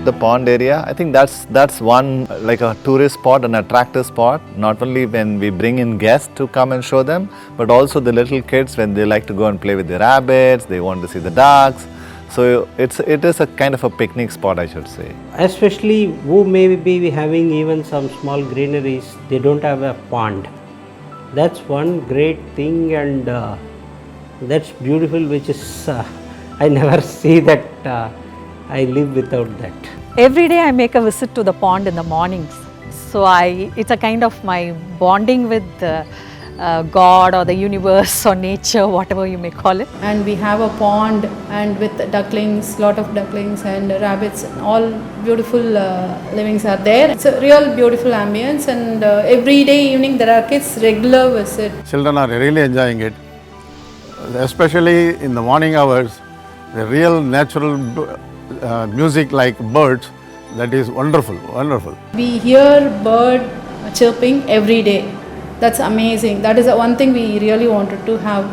the pond area, I think that's one like a tourist spot, an attractive spot. Not only when we bring in guests to come and show them, but also the little kids when they like to go and play with the rabbits, they want to see the ducks. So it is a kind of a picnic spot, I should say. Especially who may be having even some small greeneries, they don't have a pond. That's one great thing, and that's beautiful, which is I never see that I live without that. Every day I make a visit to the pond in the mornings. So it's a kind of my bonding with God or the universe or nature, whatever you may call it. And we have a pond and with ducklings, lot of ducklings and rabbits, all beautiful livings are there. It's a real beautiful ambience, and every day evening there are kids regular visit. Children are really enjoying it, especially in the morning hours. The real natural music like birds, that is wonderful, wonderful. We hear bird chirping every day. That's amazing. That is the one thing we really wanted to have.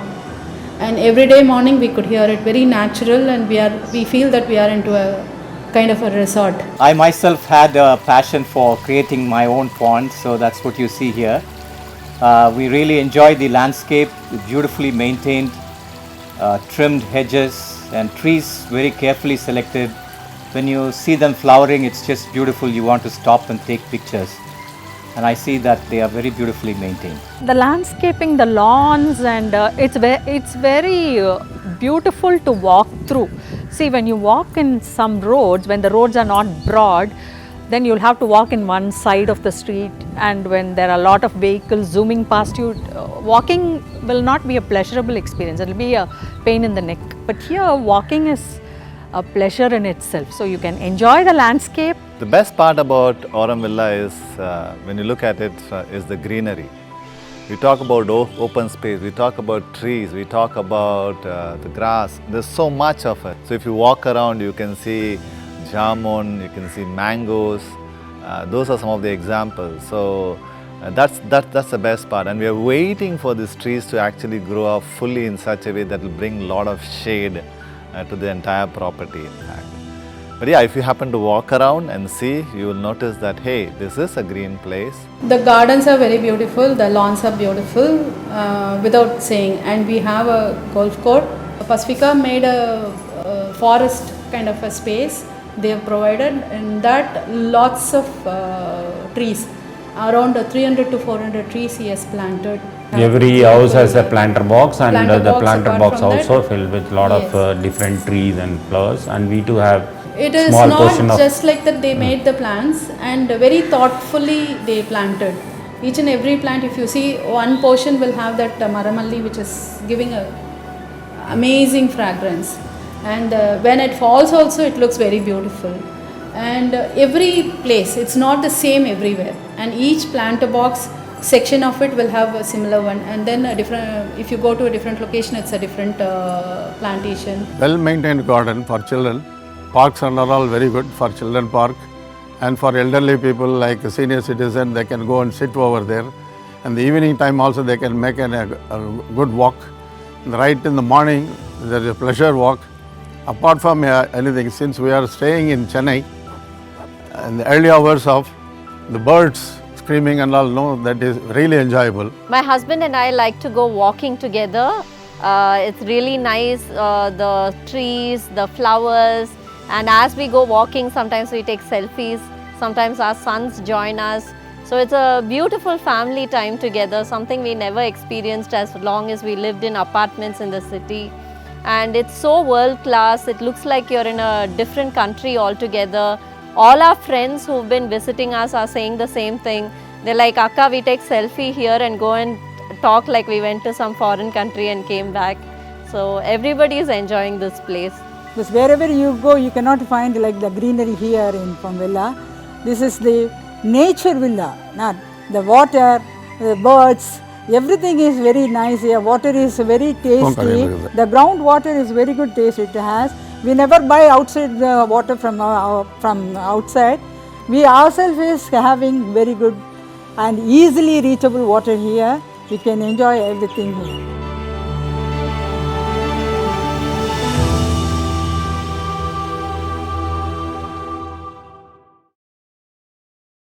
And every day morning we could hear it, very natural, and we feel that we are into a kind of a resort. I myself had a passion for creating my own pond, so that's what you see here. We really enjoy the landscape, beautifully maintained, trimmed hedges and trees very carefully selected. When you see them flowering, it's just beautiful. You want to stop and take pictures. And I see that they are very beautifully maintained. The landscaping, the lawns, and it's very beautiful to walk through. See, when you walk in some roads, when the roads are not broad, then you'll have to walk in one side of the street, and when there are a lot of vehicles zooming past you, walking will not be a pleasurable experience. It will be a pain in the neck. But here, walking is a pleasure in itself. So you can enjoy the landscape. The best part about Aurum Villa is, when you look at it, is the greenery. We talk about open space, we talk about trees, we talk about the grass. There's so much of it. So if you walk around, you can see jamun, you can see mangoes. Those are some of the examples. So that's the best part. And we are waiting for these trees to actually grow up fully in such a way that will bring a lot of shade to the entire property, in fact. But yeah, if you happen to walk around and see, you will notice that, hey, this is a green place. The gardens are very beautiful, the lawns are beautiful, without saying. And we have a golf court. Pacifica made a forest kind of a space. They have provided, and that lots of trees. Around 300 to 400 trees he has planted. Every house has a planter box, and the planter box also filled with lot of different trees and flowers, and we too have it is small not just like that they made the plants, and very thoughtfully they planted. Each and every plant, if you see, one portion will have that maramalli, which is giving a amazing fragrance, and when it falls also it looks very beautiful. And every place, it's not the same everywhere, and each planter box section of it will have a similar one, and then a different, if you go to a different location, it's a different plantation. Well maintained garden for children. Parks are all very good for children park, and for elderly people like a senior citizen, they can go and sit over there. And the evening time also they can make a good walk. Right in the morning there is a pleasure walk. Apart from anything, since we are staying in Chennai, in the early hours of the birds screaming and all, no, that is really enjoyable. My husband and I like to go walking together. It's really nice, the trees, the flowers, and as we go walking, sometimes we take selfies, sometimes our sons join us. So it's a beautiful family time together, something we never experienced as long as we lived in apartments in the city. And it's so world class, it looks like you're in a different country altogether. All our friends who've been visiting us are saying the same thing. They're like, Akka, we take selfie here and go and talk like we went to some foreign country and came back. So everybody is enjoying this place. Because wherever you go, you cannot find like the greenery here in From Villa. This is the nature villa, not the water, the birds, everything is very nice here. Water is very tasty. The groundwater is very good taste it has. We never buy outside the water from outside. We ourselves is having very good and easily reachable water here. We can enjoy everything here.